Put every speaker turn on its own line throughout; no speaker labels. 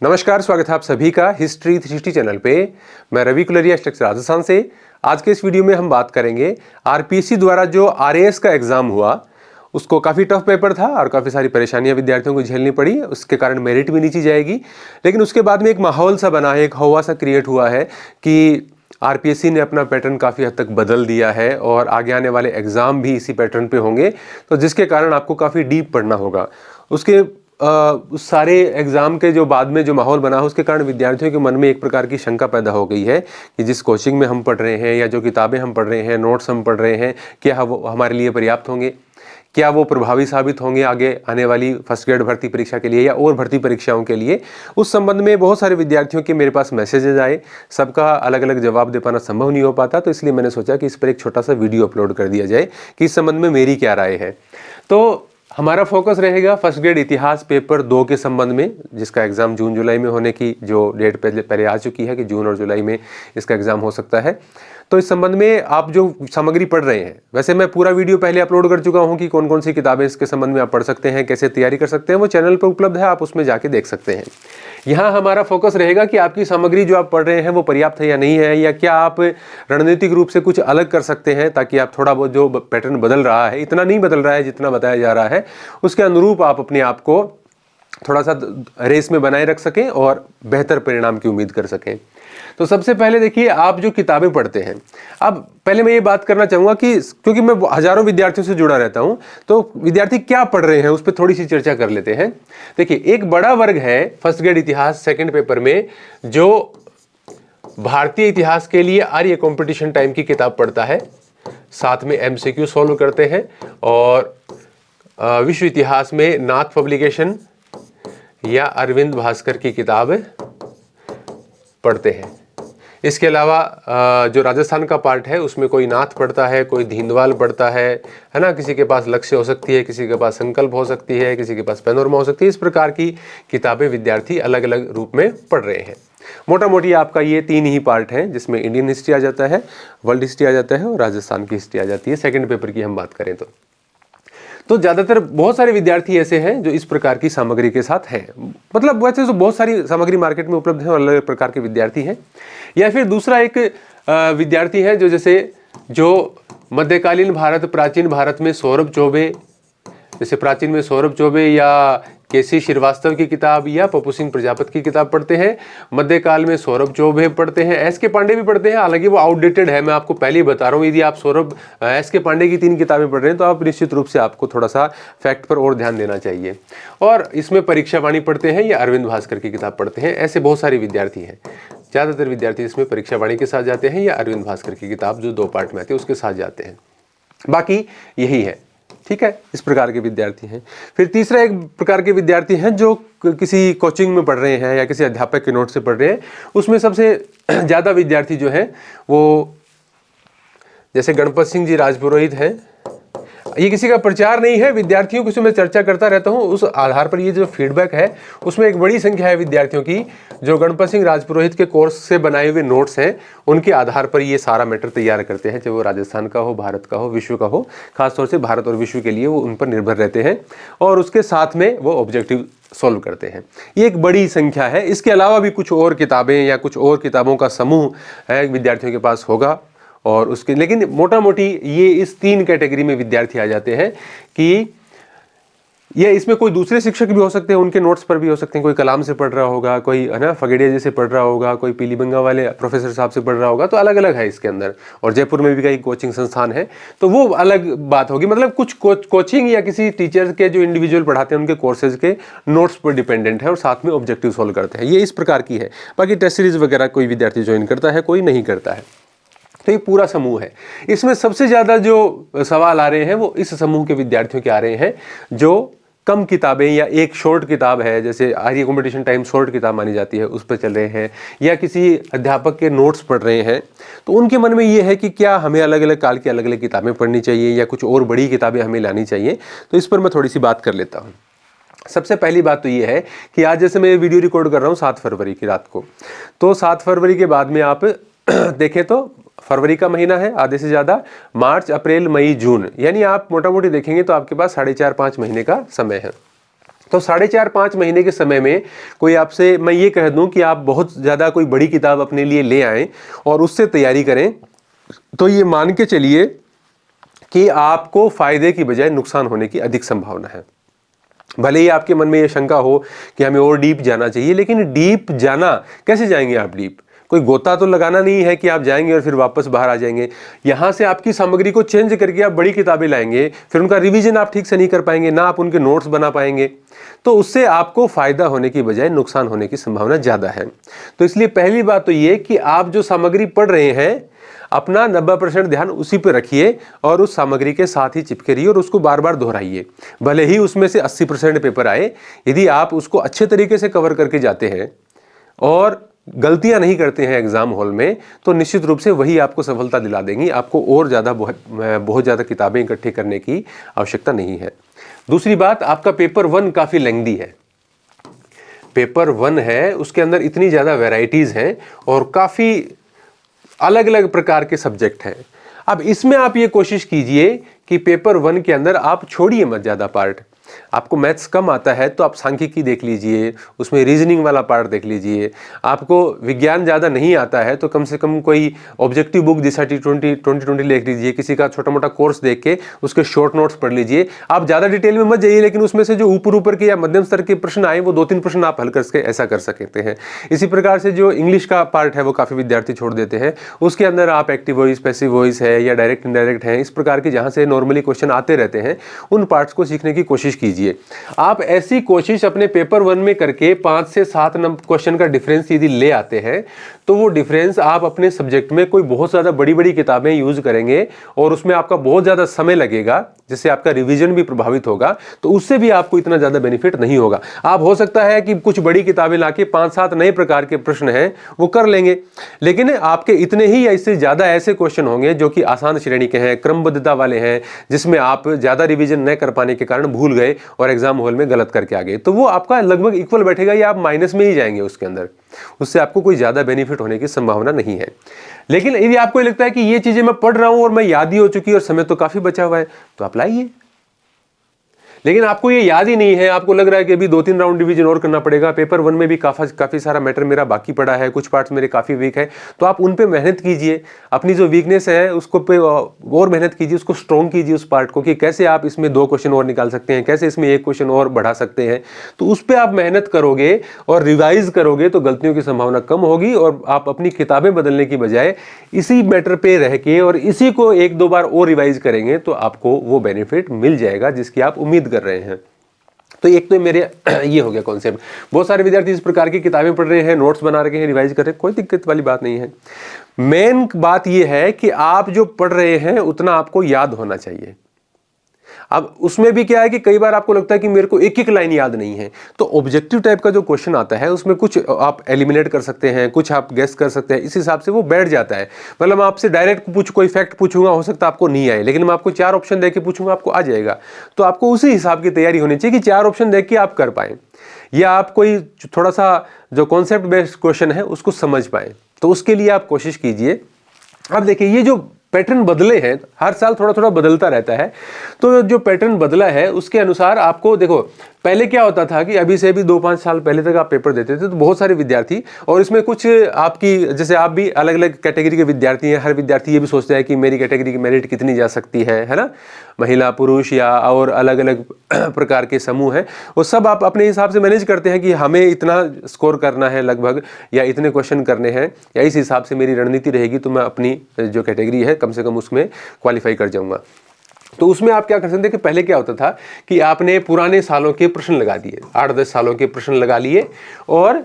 नमस्कार, स्वागत है आप सभी का हिस्ट्री 360 चैनल पे। मैं रवि कुलरिया स्ट्रक्चर राजस्थान से। आज के इस वीडियो में हम बात करेंगे आरपीएससी द्वारा जो आरएएस का एग्जाम हुआ, उसको काफ़ी टफ पेपर था और काफ़ी सारी परेशानियां विद्यार्थियों को झेलनी पड़ी। उसके कारण मेरिट भी नीची जाएगी, लेकिन उसके बाद में एक माहौल सा बना है, एक हवा सा क्रिएट हुआ है कि आरपीएससी ने अपना पैटर्न काफ़ी हद तक बदल दिया है और आगे आने वाले एग्ज़ाम भी इसी पैटर्न पे होंगे, तो जिसके कारण आपको काफ़ी डीप पढ़ना होगा। उसके उस सारे एग्ज़ाम के जो बाद में जो माहौल बना है, उसके कारण विद्यार्थियों के मन में एक प्रकार की शंका पैदा हो गई है कि जिस कोचिंग में हम पढ़ रहे हैं या जो किताबें हम पढ़ रहे हैं, नोट्स हम पढ़ रहे हैं, क्या वो हमारे लिए पर्याप्त होंगे, क्या वो प्रभावी साबित होंगे आगे आने वाली फर्स्ट ग्रेड भर्ती परीक्षा के लिए या और भर्ती परीक्षाओं के लिए। उस संबंध में बहुत सारे विद्यार्थियों के मेरे पास मैसेजेस आए, सबका अलग अलग जवाब दे पाना संभव नहीं हो पाता, तो इसलिए मैंने सोचा कि इस पर एक छोटा सा वीडियो अपलोड कर दिया जाए कि इस संबंध में मेरी क्या राय है। तो हमारा फोकस रहेगा फर्स्ट ग्रेड इतिहास पेपर 2 के संबंध में, जिसका एग्जाम जून जुलाई में होने की जो डेट पहले आ चुकी है कि जून और जुलाई में इसका एग्जाम हो सकता है। तो इस संबंध में आप जो सामग्री पढ़ रहे हैं, वैसे मैं पूरा वीडियो पहले अपलोड कर चुका हूं कि कौन कौन सी किताबें इसके संबंध में आप पढ़ सकते हैं, कैसे तैयारी कर सकते हैं, वो चैनल पर उपलब्ध है, आप उसमें जाके देख सकते हैं। यहाँ हमारा फोकस रहेगा कि आपकी सामग्री जो आप पढ़ रहे हैं वो पर्याप्त है या नहीं है, या क्या आप रणनीतिक रूप से कुछ अलग कर सकते हैं ताकि आप थोड़ा बहुत जो पैटर्न बदल रहा है, इतना नहीं बदल रहा है जितना बताया जा रहा है, उसके अनुरूप आप अपने आप को थोड़ा सा रेस में बनाए रख सकें और बेहतर परिणाम की उम्मीद कर सकें। तो सबसे पहले देखिए, आप जो किताबें पढ़ते हैं, अब पहले मैं ये बात करना चाहूंगा कि क्योंकि मैं हजारों विद्यार्थियों से जुड़ा रहता हूं, तो विद्यार्थी क्या पढ़ रहे हैं उस पर थोड़ी सी चर्चा कर लेते हैं। देखिए, एक बड़ा वर्ग है फर्स्ट ग्रेड इतिहास सेकंड पेपर में जो भारतीय इतिहास के लिए आर्य कंपटीशन टाइम की किताब पढ़ता है, साथ में एमसीक्यू सॉल्व करते हैं और विश्व इतिहास में नाथ पब्लिकेशन या अरविंद भास्कर की किताब पढ़ते हैं। इसके अलावा जो राजस्थान का पार्ट है उसमें कोई नाथ पढ़ता है, कोई धींदवाल पढ़ता है ना, किसी के पास लक्ष्य हो सकती है, किसी के पास संकल्प हो सकती है, किसी के पास पैनोरमा हो सकती है। इस प्रकार की किताबें विद्यार्थी अलग अलग रूप में पढ़ रहे हैं। मोटा मोटी आपका ये 3 ही पार्ट हैं, जिसमें इंडियन हिस्ट्री आ जाता है, वर्ल्ड हिस्ट्री आ जाता है और राजस्थान की हिस्ट्री आ जाती है सेकंड पेपर की हम बात करें तो ज़्यादातर बहुत सारे विद्यार्थी ऐसे हैं जो इस प्रकार की सामग्री के साथ हैं। मतलब वैसे तो बहुत सारी सामग्री मार्केट में उपलब्ध है और अलग अलग प्रकार के विद्यार्थी हैं। या फिर दूसरा एक विद्यार्थी है जो मध्यकालीन भारत, प्राचीन भारत में सौरभ चौबे, जैसे प्राचीन में सौरभ चौबे या केसी श्रीवास्तव की किताब या पप्पू सिंह प्रजापति की किताब पढ़ते हैं। मध्यकाल में सौरभ चौबे पढ़ते हैं, एस के पांडे भी पढ़ते हैं, हालांकि वो आउटडेटेड है, मैं आपको पहले ही बता रहा हूँ। यदि आप सौरभ एस के पांडे की 3 किताबें पढ़ रहे हैं तो आप निश्चित रूप से आपको थोड़ा सा फैक्ट पर और ध्यान देना चाहिए। और इसमें परीक्षा वाणी पढ़ते हैं या अरविंद भास्कर की किताब पढ़ते हैं। ऐसे बहुत सारे विद्यार्थी हैं। ज़्यादातर विद्यार्थी इसमें परीक्षा वाणी के साथ जाते हैं या अरविंद भास्कर की किताब जो 2 पार्ट में आती है उसके साथ जाते हैं। बाकी यही है, ठीक है। इस प्रकार के विद्यार्थी हैं। फिर तीसरा एक प्रकार के विद्यार्थी हैं जो किसी कोचिंग में पढ़ रहे हैं या किसी अध्यापक के नोट से पढ़ रहे हैं। उसमें सबसे ज़्यादा विद्यार्थी जो है वो जैसे गणपत सिंह जी राजपुरोहित हैं। ये किसी का प्रचार नहीं है, विद्यार्थियों की मैं चर्चा करता रहता हूँ, उस आधार पर ये जो फीडबैक है उसमें एक बड़ी संख्या है विद्यार्थियों की जो गणपत सिंह राजपुरोहित के कोर्स से बनाए हुए नोट्स हैं, उनके आधार पर ये सारा मैटर तैयार करते हैं, चाहे वो राजस्थान का हो, भारत का हो, विश्व का हो। खासतौर से भारत और विश्व के लिए वो उन पर निर्भर रहते हैं और उसके साथ में वो ऑब्जेक्टिव सॉल्व करते हैं। ये एक बड़ी संख्या है। इसके अलावा भी कुछ और किताबें या कुछ और किताबों का समूह है विद्यार्थियों के पास होगा और उसके, लेकिन मोटा मोटी ये इस 3 कैटेगरी में विद्यार्थी आ जाते हैं कि ये इसमें कोई दूसरे शिक्षक भी हो सकते हैं, उनके नोट्स पर भी हो सकते हैं। कोई कलाम से पढ़ रहा होगा, कोई है ना फगड़िया जी से पढ़ रहा होगा, कोई पीलीबंगा वाले प्रोफेसर साहब से पढ़ रहा होगा, तो अलग अलग है इसके अंदर। और जयपुर में भी कई कोचिंग संस्थान है, तो वो अलग बात होगी। मतलब कुछ कोचिंग या किसी टीचर के जो इंडिविजुअल पढ़ाते हैं उनके कोर्सेज के नोट्स पर डिपेंडेंट है और साथ में ऑब्जेक्टिव सॉल्व करते हैं। ये इस प्रकार की है। बाकी टेस्ट सीरीज वगैरह कोई विद्यार्थी ज्वाइन करता है, कोई नहीं करता है। तो ये पूरा समूह है। इसमें सबसे ज़्यादा जो सवाल आ रहे हैं वो इस समूह के विद्यार्थियों के आ रहे हैं जो कम किताबें या एक शॉर्ट किताब है, जैसे आर्य कंपटीशन टाइम शॉर्ट किताब मानी जाती है, उस पर चल रहे हैं, या किसी अध्यापक के नोट्स पढ़ रहे हैं। तो उनके मन में ये है कि क्या हमें अलग अलग काल की अलग अलग किताबें पढ़नी चाहिए या कुछ और बड़ी किताबें हमें लानी चाहिए। तो इस पर मैं थोड़ी सी बात कर लेता हूँ। सबसे पहली बात तो ये है कि आज जैसे मैं ये वीडियो रिकॉर्ड कर रहा हूँ 7 फरवरी की रात को, तो 7 फरवरी के बाद में आप देखें तो फरवरी का महीना है, आधे से ज़्यादा मार्च, अप्रैल, मई, जून, यानी आप मोटा मोटी देखेंगे तो आपके पास 4.5-5 महीने का समय है। तो 4.5-5 महीने के समय में कोई आपसे मैं ये कह दूं कि आप बहुत ज़्यादा कोई बड़ी किताब अपने लिए ले आएँ और उससे तैयारी करें, तो ये मान के चलिए कि आपको फायदे की बजाय नुकसान होने की अधिक संभावना है। भले ही आपके मन में ये शंका हो कि हमें और डीप जाना चाहिए, लेकिन डीप जाना कैसे जाएंगे आप डीप? कोई गोता तो लगाना नहीं है कि आप जाएंगे और फिर वापस बाहर आ जाएंगे। यहाँ से आपकी सामग्री को चेंज करके आप बड़ी किताबें लाएंगे, फिर उनका रिवीजन आप ठीक से नहीं कर पाएंगे, ना आप उनके नोट्स बना पाएंगे, तो उससे आपको फायदा होने की बजाय नुकसान होने की संभावना ज़्यादा है। तो इसलिए पहली बात तो ये कि आप जो सामग्री पढ़ रहे हैं अपना 90% ध्यान उसी पर रखिए और उस सामग्री के साथ ही चिपके रहिए और उसको बार बार दोहराइए। भले ही उसमें से 80% पेपर आए, यदि आप उसको अच्छे तरीके से कवर करके जाते हैं और गलतियां नहीं करते हैं एग्जाम हॉल में, तो निश्चित रूप से वही आपको सफलता दिला देंगी। आपको और ज़्यादा बहुत ज़्यादा किताबें इकट्ठी करने की आवश्यकता नहीं है। दूसरी बात, आपका पेपर 1 काफ़ी लेंथी है। पेपर 1 है, उसके अंदर इतनी ज़्यादा वैरायटीज़ हैं और काफ़ी अलग अलग प्रकार के सब्जेक्ट हैं। अब इसमें आप ये कोशिश कीजिए कि पेपर 1 के अंदर आप छोड़िए मत ज़्यादा पार्ट। आपको मैथ्स कम आता है तो आप सांख्यिकी देख लीजिए, उसमें रीजनिंग वाला पार्ट देख लीजिए। आपको विज्ञान ज़्यादा नहीं आता है तो कम से कम कोई ऑब्जेक्टिव बुक जैसा T20 लिख लीजिए, किसी का छोटा मोटा कोर्स देख के उसके शॉर्ट नोट्स पढ़ लीजिए। आप ज़्यादा डिटेल में मत जाइए, लेकिन उसमें से जो ऊपर के या मध्यम स्तर के प्रश्न आए वो 2-3 प्रश्न आप हल करके ऐसा कर सकते हैं। इसी प्रकार से जो इंग्लिश का पार्ट है वो काफ़ी विद्यार्थी छोड़ देते हैं। उसके अंदर आप एक्टिव वॉइस, पैसिव वॉइस है या डायरेक्ट इनडायरेक्ट है, इस प्रकार के जहाँ से नॉर्मली क्वेश्चन आते रहते हैं, उन पार्ट्स को सीखने की कोशिश कीजिए। आप ऐसी कोशिश अपने पेपर 1 में करके 5 से 7 क्वेश्चन का डिफरेंस यदि ले आते हैं तो वो डिफरेंस आप अपने सब्जेक्ट में कोई बहुत ज़्यादा बड़ी बड़ी किताबें यूज करेंगे और उसमें आपका बहुत ज़्यादा समय लगेगा, जिससे आपका रिवीजन भी प्रभावित होगा, तो उससे भी आपको इतना ज़्यादा बेनिफिट नहीं होगा। आप हो सकता है कि कुछ बड़ी किताबें लाके 5-7 नए प्रकार के प्रश्न हैं वो कर लेंगे, लेकिन आपके इतने ही या इससे ज़्यादा ऐसे क्वेश्चन होंगे जो कि आसान श्रेणी के हैं, क्रमबद्धता वाले हैं, जिसमें आप ज़्यादा रिवीजन न कर पाने के कारण भूल गए और एग्जाम हॉल में गलत करके आ गए, तो वो आपका लगभग इक्वल बैठेगा या आप माइनस में ही जाएंगे उसके अंदर। उससे आपको कोई ज़्यादा बेनिफिट होने की संभावना नहीं है। लेकिन यदि आपको लगता है कि ये चीज़ें मैं पढ़ रहा हूं और मैं याद ही हो चुकी है और समय तो काफ़ी बचा हुआ है, तो आप लाइए। लेकिन आपको ये याद ही नहीं है, आपको लग रहा है कि अभी 2-3 राउंड डिवीजन और करना पड़ेगा, पेपर 1 में भी काफ़ी सारा मैटर मेरा बाकी पड़ा है, कुछ पार्ट्स मेरे काफ़ी वीक है, तो आप उन पे मेहनत कीजिए। अपनी जो वीकनेस है उसको पे और मेहनत कीजिए, उसको स्ट्रॉन्ग कीजिए उस पार्ट को, कि कैसे आप इसमें 2 क्वेश्चन और निकाल सकते हैं, कैसे इसमें 1 क्वेश्चन और बढ़ा सकते हैं। तो उस पर आप मेहनत करोगे और रिवाइज करोगे तो गलतियों की संभावना कम होगी और आप अपनी किताबें बदलने की बजाय इसी मैटर पे रह के और इसी को 1-2 बार और रिवाइज करेंगे तो आपको वो बेनिफिट मिल जाएगा जिसकी आप उम्मीद कर रहे हैं। तो एक तो मेरे ये हो गया कॉन्सेप्ट। बहुत सारे विद्यार्थी इस प्रकार की किताबें पढ़ रहे हैं, नोट्स बना रहे हैं, रिवाइज कर रहे हैं, कोई दिक्कत वाली बात नहीं है। मेन बात ये है कि आप जो पढ़ रहे हैं उतना आपको याद होना चाहिए। अब उसमें भी क्या है कि कई बार आपको लगता है कि मेरे को एक लाइन याद नहीं है, तो ऑब्जेक्टिव टाइप का जो क्वेश्चन आता है उसमें कुछ आप एलिमिनेट कर सकते हैं, कुछ आप गेस कर सकते हैं, इस हिसाब से वो बैठ जाता है। मतलब मैं आपसे डायरेक्ट कोई फैक्ट पूछूंगा, हो सकता है आपको नहीं आए, लेकिन मैं आपको 4 ऑप्शन देके पूछूंगा, आपको आ जाएगा। तो आपको उसी हिसाब की तैयारी होनी चाहिए कि 4 ऑप्शन देख के आप कर पाए, या आप कोई थोड़ा सा जो कॉन्सेप्ट बेस्ड क्वेश्चन है उसको समझ पाए। तो उसके लिए आप कोशिश कीजिए। अब देखिए, ये जो पैटर्न बदले हैं, हर साल थोड़ा थोड़ा बदलता रहता है, तो जो पैटर्न बदला है उसके अनुसार आपको देखो, पहले क्या होता था कि अभी से भी 2-5 साल पहले तक आप पेपर देते थे तो बहुत सारे विद्यार्थी, और इसमें कुछ आपकी जैसे आप भी अलग अलग कैटेगरी के विद्यार्थी हैं, हर विद्यार्थी ये भी सोचता है कि मेरी कैटेगरी की मेरिट कितनी जा सकती है ना, महिला पुरुष या और अलग अलग प्रकार के समूह हैं, वो सब आप अपने हिसाब से मैनेज करते हैं कि हमें इतना स्कोर करना है लगभग, या इतने क्वेश्चन करने हैं, या इस हिसाब से मेरी रणनीति रहेगी तो मैं अपनी जो कैटेगरी है कम से कम उसमें क्वालिफाई कर जाऊंगा। तो उसमें आप क्या कर सकते हैं कि पहले क्या होता था कि आपने पुराने सालों के प्रश्न लगा दिए, 8-10 सालों के प्रश्न लगा लिए, और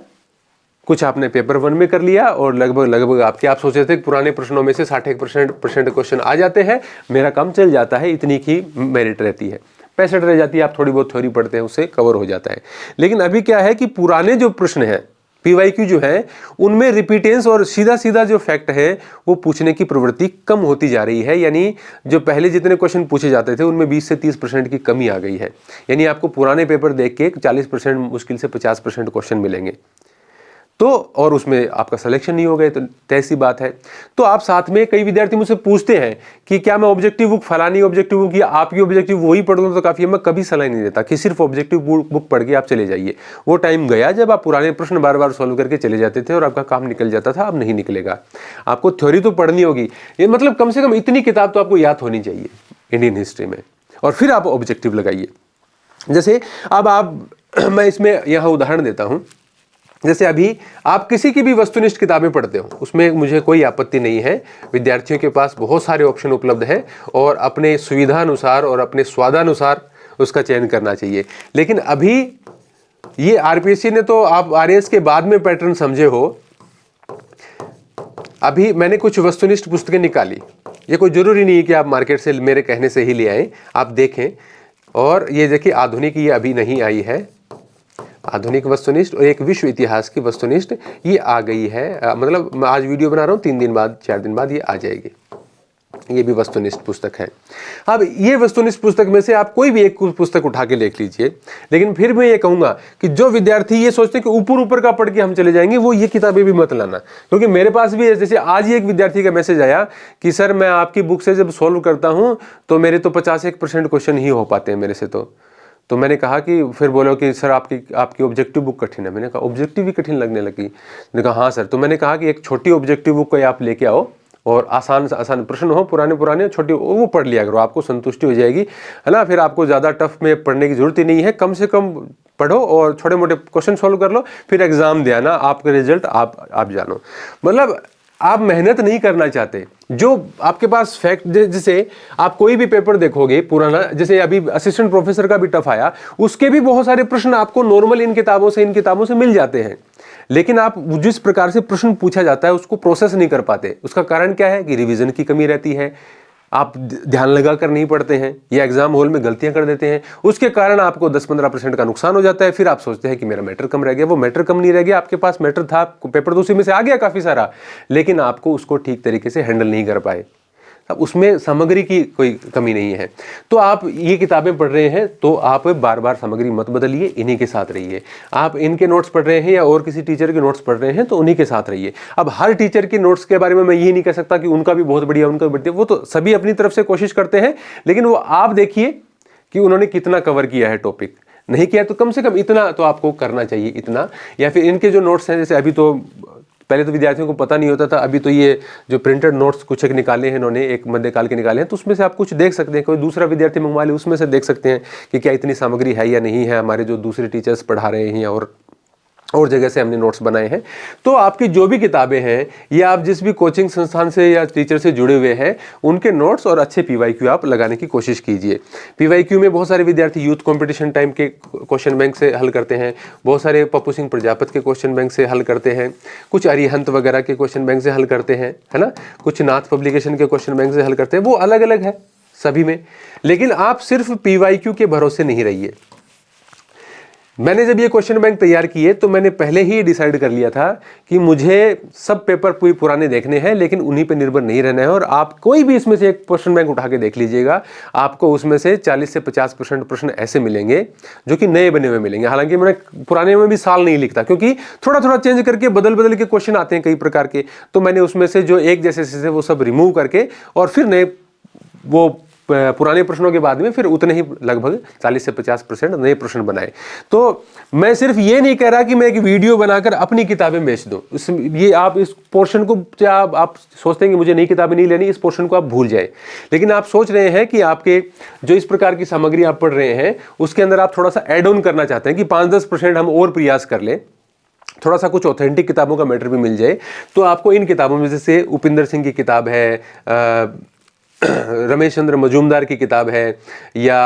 कुछ आपने पेपर 1 में कर लिया, और लगभग आप सोचे थे पुराने प्रश्नों में से 60% क्वेश्चन आ जाते हैं, मेरा काम चल जाता है, इतनी की मेरिट रहती है, 65 रह जाती है, आप थोड़ी बहुत थ्योरी पढ़ते हैं उससे कवर हो जाता है। लेकिन अभी क्या है कि पुराने जो प्रश्न हैं PYQ जो है उनमें रिपीटेंस और सीधा जो फैक्ट है वो पूछने की प्रवृत्ति कम होती जा रही है। यानी जो पहले जितने क्वेश्चन पूछे जाते थे उनमें 20 से 30% की कमी आ गई है। यानी आपको पुराने पेपर देख के 40% मुश्किल से 50% क्वेश्चन मिलेंगे। तो और उसमें आपका सिलेक्शन नहीं हो गए तो ऐसी बात है। तो आप साथ में, कई विद्यार्थी मुझसे पूछते हैं कि क्या मैं ऑब्जेक्टिव बुक, फलानी ऑब्जेक्टिव बुक या आपकी ऑब्जेक्टिव वही पढ़ूँ तो काफ़ी है। मैं कभी सलाह नहीं देता कि सिर्फ ऑब्जेक्टिव बुक पढ़ के आप चले जाइए। वो टाइम गया जब आप पुराने प्रश्न बार बार सॉल्व करके चले जाते थे और आपका काम निकल जाता था। अब नहीं निकलेगा। आपको थ्योरी तो पढ़नी होगी, ये मतलब कम से कम इतनी किताब तो आपको याद होनी चाहिए इंडियन हिस्ट्री में, और फिर आप ऑब्जेक्टिव लगाइए। जैसे अब मैं इसमें यहाँ उदाहरण देता हूँ। जैसे अभी आप किसी की भी वस्तुनिष्ठ किताबें पढ़ते हो, उसमें मुझे कोई आपत्ति नहीं है। विद्यार्थियों के पास बहुत सारे ऑप्शन उपलब्ध हैं और अपने सुविधा अनुसार और अपने स्वादानुसार उसका चयन करना चाहिए। लेकिन अभी ये आरपीएससी ने तो, आप आरएएस के बाद में पैटर्न समझे हो, अभी मैंने कुछ वस्तुनिष्ठ पुस्तकें निकाली। ये कोई जरूरी नहीं है कि आप मार्केट से मेरे कहने से ही ले आए, आप देखें। और ये देखिए आधुनिक, ये अभी नहीं आई है, आधुनिक वस्तुनिष्ठ और एक विश्व इतिहास की वस्तुनिष्ठ ये आ गई है। मतलब मैं आज वीडियो बना रहा हूँ, 3 दिन बाद 4 दिन बाद ये आ जाएगी। ये भी वस्तुनिष्ठ पुस्तक है। अब ये वस्तुनिष्ठ पुस्तक में से आप कोई भी एक पुस्तक उठा के देख लीजिए। लेकिन फिर मैं ये कहूँगा कि जो विद्यार्थी ये सोचते हैं कि ऊपर ऊपर का पढ़ के हम चले जाएंगे, वो ये किताबें भी मत लाना। क्योंकि मेरे पास भी, जैसे आज ही एक विद्यार्थी का मैसेज आया कि सर मैं आपकी बुक से जब सॉल्व करता हूँ तो मेरे तो 51% क्वेश्चन ही हो पाते हैं मेरे से। तो मैंने कहा कि फिर बोलो कि सर आपकी ऑब्जेक्टिव बुक कठिन है। मैंने कहा ऑब्जेक्टिव भी कठिन लगने लगी? मैंने कहा हाँ सर। तो मैंने कहा कि एक छोटी ऑब्जेक्टिव बुक को आप लेके आओ और आसान से आसान प्रश्न हो, पुराने छोटी, वो पढ़ लिया करो, आपको संतुष्टि हो जाएगी, है ना। फिर आपको ज़्यादा टफ में पढ़ने की जरूरत ही नहीं है। कम से कम पढ़ो और छोटे मोटे क्वेश्चन सॉल्व कर लो, फिर एग्जाम दे आना, आपका रिजल्ट आप जानो। मतलब आप मेहनत नहीं करना चाहते, जो आपके पास फैक्ट, जैसे आप कोई भी पेपर देखोगे पुराना, जैसे अभी असिस्टेंट प्रोफेसर का भी टफ आया, उसके भी बहुत सारे प्रश्न आपको नॉर्मल इन किताबों से मिल जाते हैं। लेकिन आप जिस प्रकार से प्रश्न पूछा जाता है उसको प्रोसेस नहीं कर पाते। उसका कारण क्या है कि रिवीजन की कमी रहती है, आप ध्यान लगा कर नहीं पढ़ते हैं या एग्जाम हॉल में गलतियां कर देते हैं। उसके कारण आपको 10-15% का नुकसान हो जाता है। फिर आप सोचते हैं कि मेरा मैटर कम रह गया। वो मैटर कम नहीं रह गया, आपके पास मैटर था, पेपर तो उसी में से आ गया काफी सारा, लेकिन आपको उसको ठीक तरीके से हैंडल नहीं कर पाए। अब उसमें सामग्री की कोई कमी नहीं है। तो आप ये किताबें पढ़ रहे हैं तो आप बार बार सामग्री मत बदलिए, इन्हीं के साथ रहिए। आप इनके नोट्स पढ़ रहे हैं या और किसी टीचर के नोट्स पढ़ रहे हैं तो उन्हीं के साथ रहिए। अब हर टीचर के नोट्स के बारे में मैं ये नहीं कह सकता कि उनका भी बहुत बढ़िया, उनका भी बढ़िया, वो तो सभी अपनी तरफ से कोशिश करते हैं, लेकिन वो आप देखिए कि उन्होंने कितना कवर किया है टॉपिक। नहीं किया तो कम से कम इतना तो आपको करना चाहिए, इतना। या फिर इनके जो नोट्स हैं, जैसे अभी तो पहले तो विद्यार्थियों को पता नहीं होता था, अभी तो ये जो प्रिंटेड नोट्स कुछ एक निकाले हैं इन्होंने, एक मध्यकाल के निकाले हैं, तो उसमें से आप कुछ देख सकते हैं। कोई दूसरा विद्यार्थी मंगवा ले, उसमें से देख सकते हैं कि क्या इतनी सामग्री है या नहीं है। हमारे जो दूसरे टीचर्स पढ़ा रहे हैं और जगह से हमने नोट्स बनाए हैं। तो आपकी जो भी किताबें हैं या आप जिस भी कोचिंग संस्थान से या टीचर से जुड़े हुए हैं, उनके नोट्स और अच्छे पीवाईक्यू आप लगाने की कोशिश कीजिए। पीवाईक्यू में बहुत सारे विद्यार्थी यूथ कंपटीशन टाइम के क्वेश्चन बैंक से हल करते हैं, बहुत सारे पप्पू सिंह प्रजापत के क्वेश्चन बैंक से हल करते हैं, कुछ अरिहंत वगैरह के क्वेश्चन बैंक से हल करते हैं, है ना, कुछ नाथ पब्लिकेशन के क्वेश्चन बैंक से हल करते हैं। वो अलग अलग है सभी में, लेकिन आप सिर्फ पीवाईक्यू के भरोसे नहीं रहिए। मैंने जब ये क्वेश्चन बैंक तैयार किए तो मैंने पहले ही डिसाइड कर लिया था कि मुझे सब पेपर पूरी पुराने देखने हैं, लेकिन उन्हीं पे निर्भर नहीं रहना है। और आप कोई भी इसमें से एक क्वेश्चन बैंक उठा के देख लीजिएगा, आपको उसमें से 40 से 50% प्रश्न ऐसे मिलेंगे जो कि नए बने हुए मिलेंगे। हालांकि मैंने पुराने में भी साल नहीं लिखता, क्योंकि थोड़ा थोड़ा चेंज करके बदल के क्वेश्चन आते हैं कई प्रकार के, तो मैंने उसमें से जो एक जैसे वो सब रिमूव करके और फिर नए, वो पुराने प्रश्नों के बाद में फिर उतने ही लगभग 40 से 50% नए प्रश्न बनाए। तो मैं सिर्फ ये नहीं कह रहा कि मैं एक वीडियो बनाकर अपनी किताबें बेच दूं। ये आप इस पोर्शन को, आप सोचते हैं कि मुझे नई किताबें नहीं लेनी, इस पोर्शन को आप भूल जाए। लेकिन आप सोच रहे हैं कि आपके जो इस प्रकार की सामग्री आप पढ़ रहे हैं उसके अंदर आप थोड़ा सा एड ऑन करना चाहते हैं कि 5-10% हम और प्रयास कर लें, थोड़ा सा कुछ ऑथेंटिक किताबों का मैटर भी मिल जाए। तो आपको इन किताबों में जैसे उपिंदर सिंह की किताब है, रमेश चंद्र मजूमदार की किताब है, या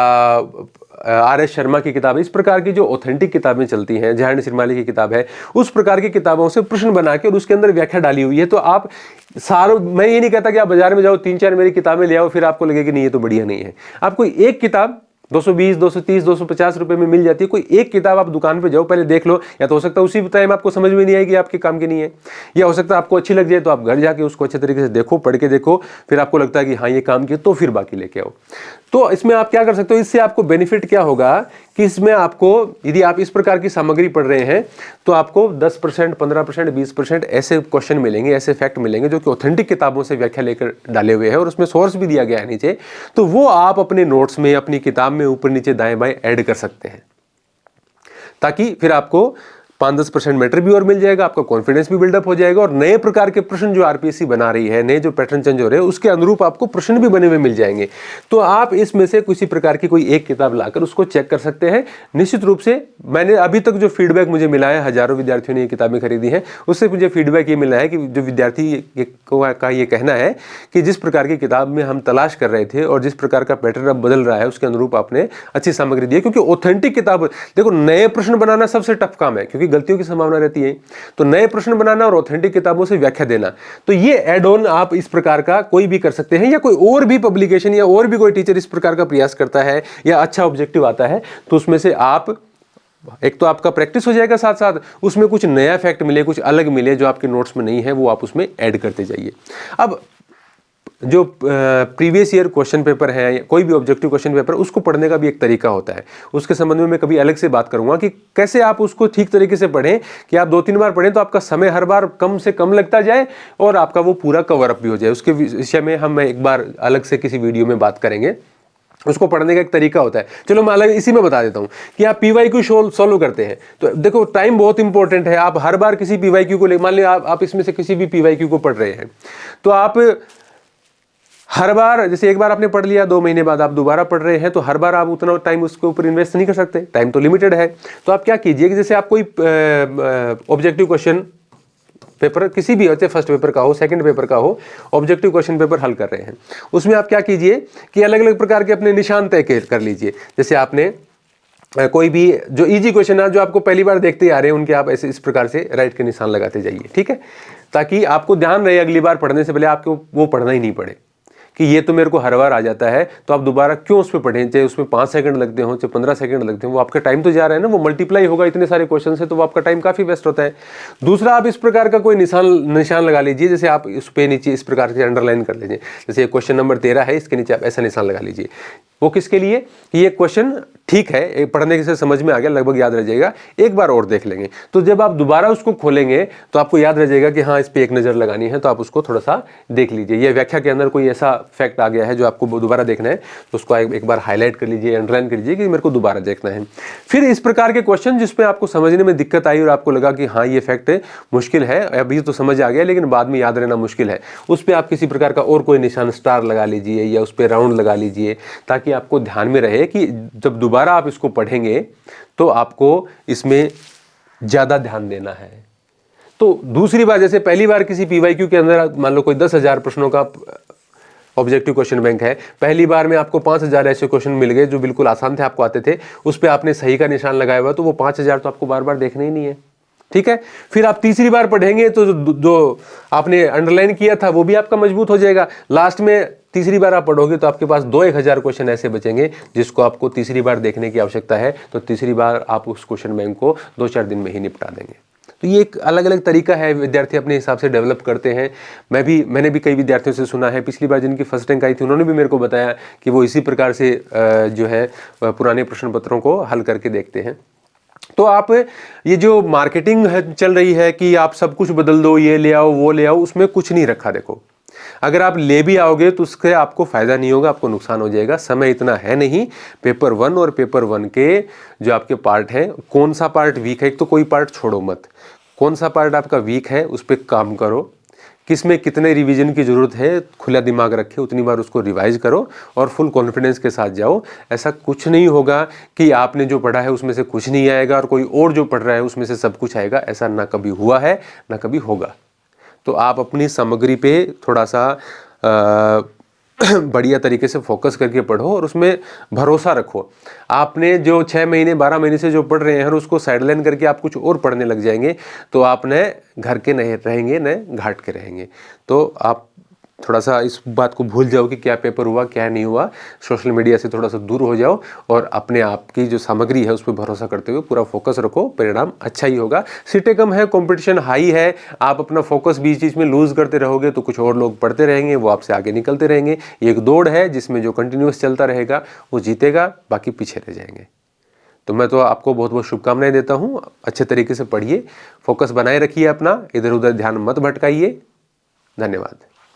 आर.एस. शर्मा की किताब है, इस प्रकार की जो ऑथेंटिक किताबें चलती हैं, जहान सिरमाली की किताब है, उस प्रकार की किताबों से प्रश्न बना के और उसके अंदर व्याख्या डाली हुई है। तो आप मैं ये नहीं कहता कि आप बाजार में जाओ 3-4 मेरी किताबें ले आओ फिर आपको लगे कि नहीं ये तो बढ़िया नहीं है। आप कोई एक किताब 220, 230, 250 रुपए में मिल जाती है, कोई एक किताब आप दुकान पे जाओ, पहले देख लो। या तो हो सकता है उसी टाइम आपको समझ में नहीं आएगी, आपके काम की नहीं है, या हो सकता है आपको अच्छी लग जाए तो आप घर जाके उसको अच्छे तरीके से देखो, पढ़ के देखो, फिर आपको लगता है कि हाँ ये काम किया, तो फिर बाकी लेके आओ। तो इसमें आप क्या कर सकते हो, इससे आपको बेनिफिट क्या होगा कि इसमें आपको यदि आप इस प्रकार की सामग्री पढ़ रहे हैं तो आपको 10%, 15%, 20% ऐसे क्वेश्चन मिलेंगे, ऐसे फैक्ट मिलेंगे जो कि ऑथेंटिक किताबों से व्याख्या लेकर डाले हुए हैं और उसमें सोर्स भी दिया गया है नीचे। तो वो आप अपने नोट्स में, अपनी किताब में ऊपर नीचे दाएं बाएं ऐड कर सकते हैं, ताकि फिर आपको 5-10% मैटर भी और मिल जाएगा, आपका कॉन्फिडेंस भी बिल्डअप हो जाएगा और नए प्रकार के प्रश्न जो आरपीएससी बना रही है, नए जो पैटर्न चेंज हो रहे हैं उसके अनुरूप आपको प्रश्न भी बने हुए मिल जाएंगे। तो आप इसमें से किसी प्रकार की कोई एक किताब लाकर उसको चेक कर सकते हैं। निश्चित रूप से मैंने अभी तक जो फीडबैक मुझे मिला है, हजारों विद्यार्थियों ने ये किताबें खरीदी हैं, उससे मुझे फीडबैक ये मिला है कि जो विद्यार्थी का ये कहना है कि जिस प्रकार की किताब में हम तलाश कर रहे थे और जिस प्रकार का पैटर्न अब बदल रहा है उसके अनुरूप आपने अच्छी सामग्री दी है। क्योंकि ऑथेंटिक किताब, देखो नए प्रश्न बनाना सबसे टफ काम है क्योंकि गलतियों की संभावना रहती है। तो नए प्रश्न बनाना और ऑथेंटिक किताबों से व्याख्या देना, तो ये एड ऑन आप इस प्रकार का कोई भी कर सकते हैं, या कोई और भी पब्लिकेशन या और भी कोई टीचर इस प्रकार का प्रयास करता है या अच्छा ऑब्जेक्टिव आता है तो उसमें से आप, एक तो आपका प्रैक्टिस हो जाएगा, साथ साथ उसमें कुछ नया फैक्ट मिले, कुछ अलग मिले जो आपके नोट्स में नहीं है, वो आप उसमें ऐड करते जाइए। अब जो प्रीवियस ईयर क्वेश्चन पेपर है या कोई भी ऑब्जेक्टिव क्वेश्चन पेपर, उसको पढ़ने का भी एक तरीका होता है। उसके संबंध में मैं कभी अलग से बात करूंगा कि कैसे आप उसको ठीक तरीके से पढ़ें कि आप 2-3 बार पढ़ें तो आपका समय हर बार कम से कम लगता जाए और आपका वो पूरा कवर अप भी हो जाए। उसके विषय में हम एक बार अलग से किसी वीडियो में बात करेंगे। उसको पढ़ने का एक तरीका होता है। चलो मैं अलग इसी में बता देता हूं कि आप पीवाईक्यू सॉल्व करते हैं तो देखो टाइम बहुत इंपॉर्टेंट है। आप हर बार किसी पीवाईक्यू को ले, मान लिया आप इसमें से किसी भी पीवाईक्यू को पढ़ रहे हैं तो आप हर बार, जैसे एक बार आपने पढ़ लिया, 2 महीने बाद आप दोबारा पढ़ रहे हैं तो हर बार आप उतना टाइम उसके ऊपर इन्वेस्ट नहीं कर सकते, टाइम तो लिमिटेड है। तो आप क्या कीजिए कि जैसे आप कोई ऑब्जेक्टिव क्वेश्चन पेपर किसी भी, चाहे फर्स्ट पेपर का हो, सेकंड पेपर का हो, ऑब्जेक्टिव क्वेश्चन पेपर हल कर रहे हैं, उसमें आप क्या कीजिए कि अलग अलग प्रकार के अपने निशान तय कर लीजिए। जैसे आपने कोई भी जो इजी क्वेश्चन है, जो आपको पहली बार देखते आ रहे हैं, उनके आप ऐसे इस प्रकार से राइट के निशान लगाते जाइए, ठीक है, ताकि आपको ध्यान रहे अगली बार पढ़ने से पहले आपको वो पढ़ना ही नहीं पड़े कि ये तो मेरे को हर बार आ जाता है, तो आप दोबारा क्यों उस पर पढ़ें, चाहे उसमें 5 सेकंड लगते हो, चाहे 15 सेकंड लगते हो, वो आपका टाइम तो जा रहा है ना, वो मल्टीप्लाई होगा इतने सारे क्वेश्चन से, तो वो आपका टाइम काफी वेस्ट होता है। दूसरा, आप इस प्रकार का कोई निशान लगा लीजिए, जैसे आप उस पे नीचे इस प्रकार से अंडरलाइन कर लीजिए। जैसे क्वेश्चन नंबर 13 है, इसके नीचे आप ऐसा निशान लगा लीजिए। वो किसके लिए कि ये क्वेश्चन ठीक है, पढ़ने से समझ में आ गया, लगभग याद रह जाएगा, एक बार और देख लेंगे, तो जब आप दोबारा उसको खोलेंगे तो आपको याद रह जाएगा कि हाँ इस पे एक नज़र लगानी है, तो आप उसको थोड़ा सा देख लीजिए। ये व्याख्या के अंदर कोई ऐसा फैक्ट आ गया है जो आपको दोबारा देखना है तो उसको एक बार हाईलाइट कर लीजिए, अंडरलाइन कर लीजिए कि मेरे को दोबारा देखना है। फिर इस प्रकार के क्वेश्चन जिसपे आपको समझने में दिक्कत आई और आपको लगा कि हाँ ये फैक्ट मुश्किल है, अभी तो समझ आ गया लेकिन बाद में याद रहना मुश्किल है, उस पर आप किसी प्रकार का और कोई निशान, स्टार लगा लीजिए या उस पर राउंड लगा लीजिए, ताकि आपको ध्यान में रहे कि जब दोबारा आप इसको पढ़ेंगे तो आपको इसमें ज्यादा ध्यान देना है। तो दूसरी बार, जैसे पहली बार किसी पीवाईक्यू के अंदर मान लो कोई 10,000 प्रश्नों का ऑब्जेक्टिव क्वेश्चन बैंक है, पहली बार में आपको 5,000 ऐसे क्वेश्चन मिल गए जो बिल्कुल आसान थे, आपको आते थे, उस पर आपने सही का निशान लगाया हुआ, तो वो 5,000 तो आपको बार बार देखने ही नहीं है, ठीक है। फिर आप तीसरी बार पढ़ेंगे तो जो आपने अंडरलाइन किया था वो भी आपका मजबूत हो जाएगा। लास्ट में तीसरी बार आप पढ़ोगे तो आपके पास 2-1,000 क्वेश्चन ऐसे बचेंगे जिसको आपको तीसरी बार देखने की आवश्यकता है, तो तीसरी बार आप उस क्वेश्चन बैंक को 2-4 दिन में ही निपटा देंगे। तो ये एक अलग अलग तरीका है, विद्यार्थी अपने हिसाब से डेवलप करते हैं। मैंने भी कई विद्यार्थियों से सुना है, पिछली बार जिनकी फर्स्ट रैंक आई थी उन्होंने भी मेरे को बताया कि वो इसी प्रकार से जो है पुराने प्रश्न पत्रों को हल करके देखते हैं। तो आप ये जो मार्केटिंग चल रही है कि आप सब कुछ बदल दो, ये ले आओ वो ले आओ, उसमें कुछ नहीं रखा। देखो अगर आप ले भी आओगे तो उससे आपको फायदा नहीं होगा, आपको नुकसान हो जाएगा। समय इतना है नहीं। पेपर 1 और पेपर 1 के जो आपके पार्ट हैं, कौन सा पार्ट वीक है, एक तो कोई पार्ट छोड़ो मत, कौन सा पार्ट आपका वीक है उस पर काम करो, किसमें कितने रिवीजन की जरूरत है खुला दिमाग रखे, उतनी बार उसको रिवाइज करो और फुल कॉन्फिडेंस के साथ जाओ। ऐसा कुछ नहीं होगा कि आपने जो पढ़ा है उसमें से कुछ नहीं आएगा और कोई और जो पढ़ रहा है उसमें से सब कुछ आएगा, ऐसा ना कभी हुआ है ना कभी होगा। तो आप अपनी सामग्री पे थोड़ा सा बढ़िया तरीके से फोकस करके पढ़ो और उसमें भरोसा रखो। आपने जो 6 महीने 12 महीने से जो पढ़ रहे हैं और उसको साइडलाइन करके आप कुछ और पढ़ने लग जाएंगे तो आप न घर के नहीं रहेंगे न घाट के रहेंगे। तो आप थोड़ा सा इस बात को भूल जाओ कि क्या पेपर हुआ क्या नहीं हुआ, सोशल मीडिया से थोड़ा सा दूर हो जाओ और अपने आप की जो सामग्री है उस पर भरोसा करते हुए पूरा फोकस रखो, परिणाम अच्छा ही होगा। सीटें कम है, कंपटीशन हाई है, आप अपना फोकस बीच बीच में लूज करते रहोगे तो कुछ और लोग पढ़ते रहेंगे, वो आपसे आगे निकलते रहेंगे। ये एक दौड़ है जिसमें जो कंटिन्यूस चलता रहेगा वो जीतेगा, बाकी पीछे रह जाएंगे। तो मैं तो आपको बहुत बहुत शुभकामनाएं देता हूँ। अच्छे तरीके से पढ़िए, फोकस बनाए रखिए अपना, इधर उधर ध्यान मत भटकाइए। धन्यवाद।